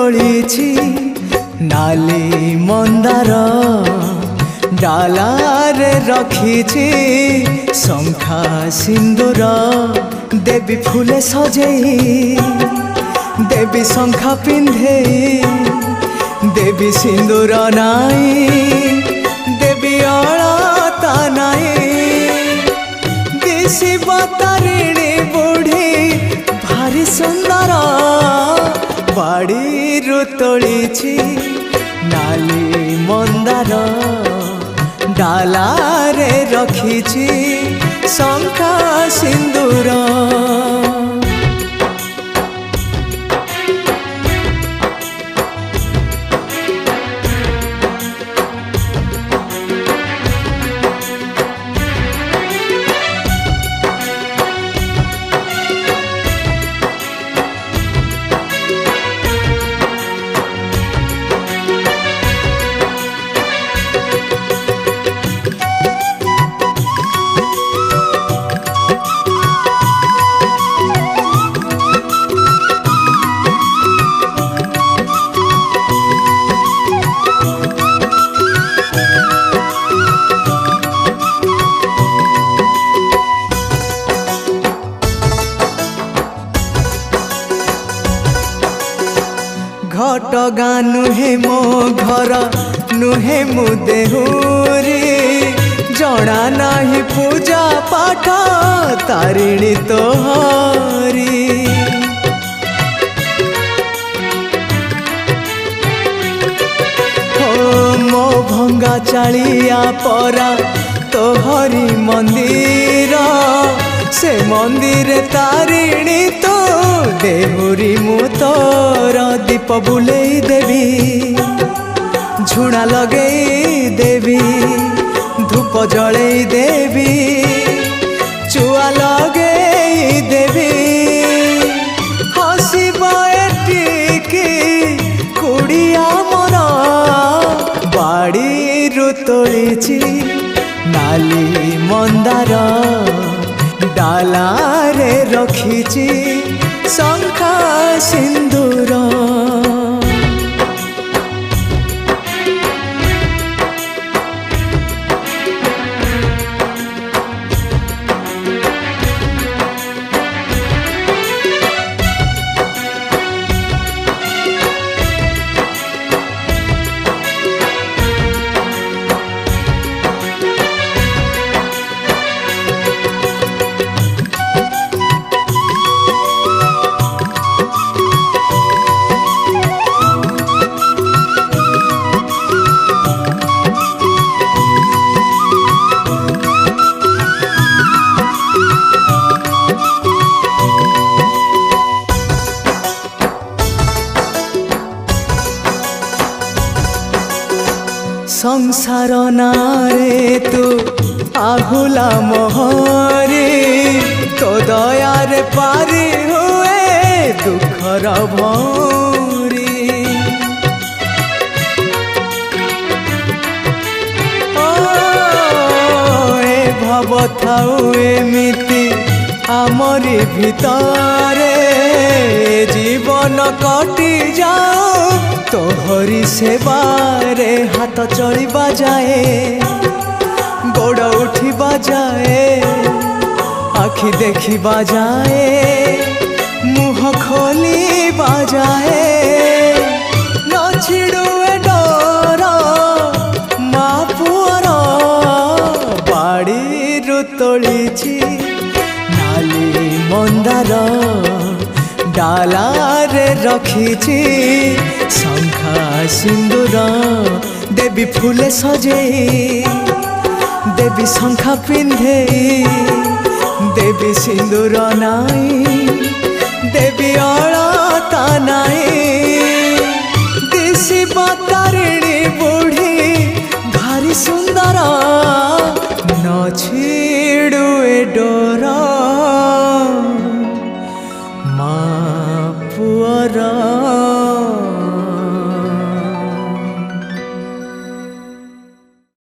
तोळीछि नाली मंदार डालारे रखिछि शंखा सिंदूर देवी फूले सजेई देवी शंखा पिंधे देवी सिंदूर नाई देवी अलता नाई दिशिब तारिणी बुढ़ी भारी सुंदर बाड़ीरु तोळीछि नाली मंदार डालारे रखिछि शंखा सिंदूर। घटगा नुहे मो घर नुहे मु देहुरी जड़ा नाही पूजा पाठ तारिणी तोहरी हो मो भंगा चालिया परा तोहरी मंदिर से मंदिर तारिणी तो देहुरी मु तोर दीप बुलेई देवी झुणा लगेई देवी धूप जड़ेई देवी चुआ लगेई देवी हसीब एटिकी कुड़िया मोर बाड़ीरु तोळीछि नाली मंदार डालारे रखिछि शंखा सिंदूर। संसार नारे तू आहुला मोहरे तो दयारे पारी हुए दुखर भौरी ए भव थाउ एमिति आमरी भितरे जीवन कटि जाओ तोहरी सेवारे हाथ चली बाजाए गोड़ उठी बाजाए आखि देखी बाजाए मुह खोली बाजाए न छिड़ुए डर मा पुअर बाड़ीरु तोळीछि नाली मंदार डालारे रखिछि शंखा सिंदूर देवी फूले सजेई देवी शंखा पिंधे देवी सिंदूर नाई देवी अलता नाई